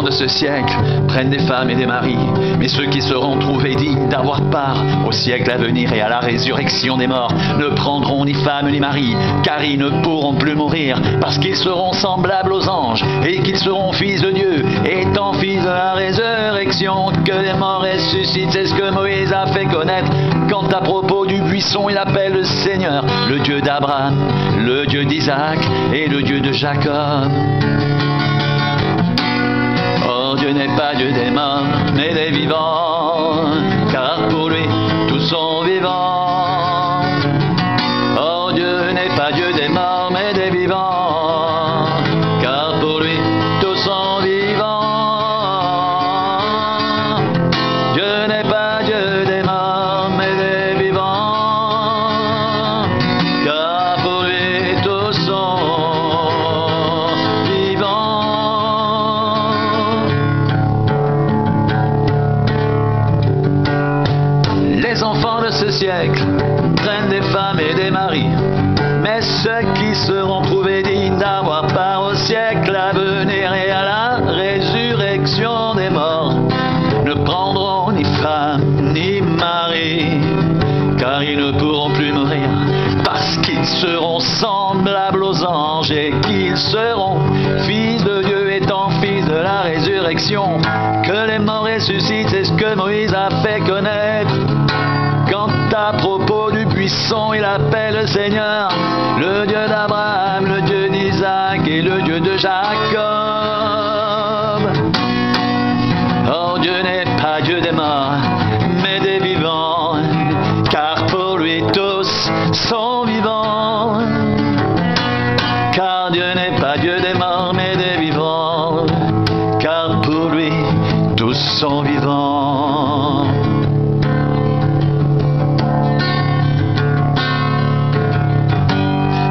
de ce siècle prennent des femmes et des maris, mais ceux qui seront trouvés dignes d'avoir part au siècle à venir et à la résurrection des morts ne prendront ni femmes ni maris, car ils ne pourront plus mourir, parce qu'ils seront semblables aux anges et qu'ils seront fils de Dieu, étant fils de la résurrection. Que les morts ressuscitent, c'est ce que Moïse a fait connaître. Quant à propos du buisson, il appelle le Seigneur le Dieu d'Abraham, le Dieu d'Isaac et le Dieu de Jacob. Oh, Dieu n'est pas Dieu des morts, mais des vivants, car pour lui tous sont vivants. Oh, Dieu n'est pas Dieu des morts, mais des vivants, car pour lui tous sont vivants. Dieu n'est pas Dieu des morts, mais des vivants, car pour lui tous sont vivants. Les enfants de ce siècle prennent des femmes et des maris, mais ceux qui seront trouvés dignes d'avoir part au siècle à venir et à la résurrection des morts ne prendront ni femme ni mari, car ils ne pourront plus mourir, parce qu'ils seront semblables aux anges et qu'ils seront fils de Dieu, étant fils de la résurrection. Que les morts ressuscitent, c'est ce que Moïse a fait connaître. Quant à propos du buisson, il appelle le Seigneur le Dieu d'Abraham, le Dieu d'Isaac et le Dieu de Jacob. Oh, Dieu n'est pas Dieu des morts, mais des vivants, car pour lui tous sont vivants. Car Dieu n'est pas Dieu des morts, mais des vivants, car pour lui tous sont vivants.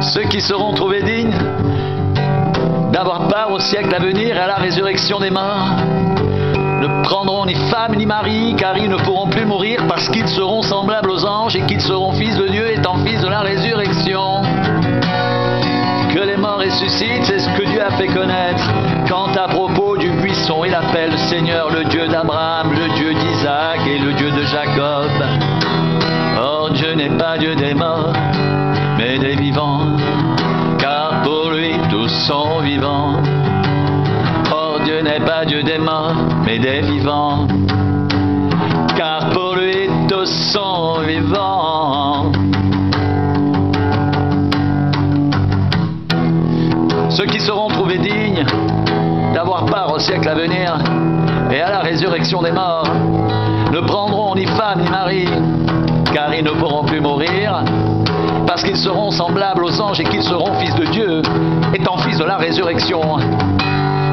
Ceux qui seront trouvés dignes d'avoir part au siècle à venir et à la résurrection des morts ne prendront ni femme ni mari, car ils ne pourront plus mourir, parce qu'ils seront semblables aux anges et qu'ils seront fils de Dieu, étant fils de la résurrection. Que les morts ressuscitent, c'est ce que Dieu a fait connaître. Quant à propos du buisson, il appelle le Seigneur le Dieu d'Abraham, le Dieu d'Isaac et le Dieu de Jacob. Oh, Dieu n'est pas Dieu des morts, mais des vivants, car pour lui tous sont vivants. Oh, Dieu n'est pas Dieu des morts, mais des vivants, car pour lui tous sont vivants. Ceux qui seront trouvés dignes d'avoir part au siècle à venir et à la résurrection des morts ne prendront ni femme ni mari, car ils ne pourront plus mourir, parce qu'ils seront semblables aux anges et qu'ils seront fils de Dieu, étant fils de la résurrection.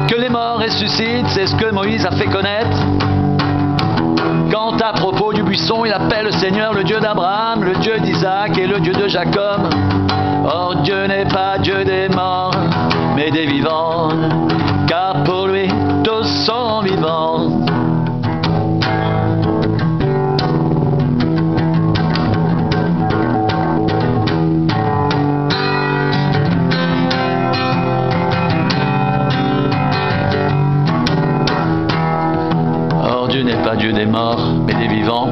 Que les morts ressuscitent, c'est ce que Moïse a fait connaître. Quant à propos du buisson, il appelle le Seigneur le Dieu d'Abraham, le Dieu d'Isaac et le Dieu de Jacob. Oh, Dieu n'est pas Dieu des morts, mais des vivants, car pour lui tous sont vivants. Dieu n'est pas Dieu des morts, mais des vivants,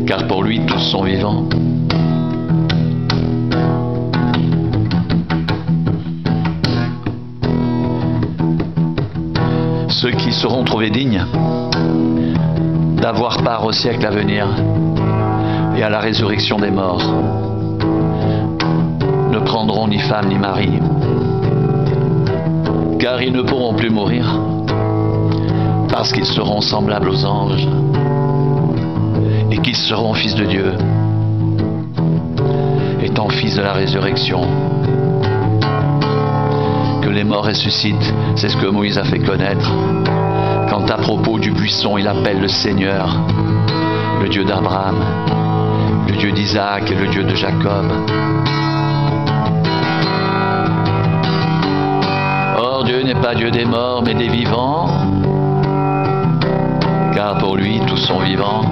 car pour lui tous sont vivants. Ceux qui seront trouvés dignes d'avoir part au siècle à venir et à la résurrection des morts ne prendront ni femme ni mari, car ils ne pourront plus mourir, parce qu'ils seront semblables aux anges et qu'ils seront fils de Dieu, étant fils de la résurrection. Que les morts ressuscitent, c'est ce que Moïse a fait connaître. Quant à propos du buisson, il appelle le Seigneur le Dieu d'Abraham, le Dieu d'Isaac et le Dieu de Jacob. Or, Dieu n'est pas Dieu des morts, mais des vivants, car pour lui tous sont vivants.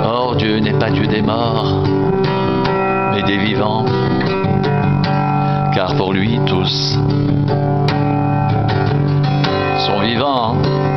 Or, Dieu n'est pas Dieu des morts, mais des vivants, car pour lui tous sont vivants.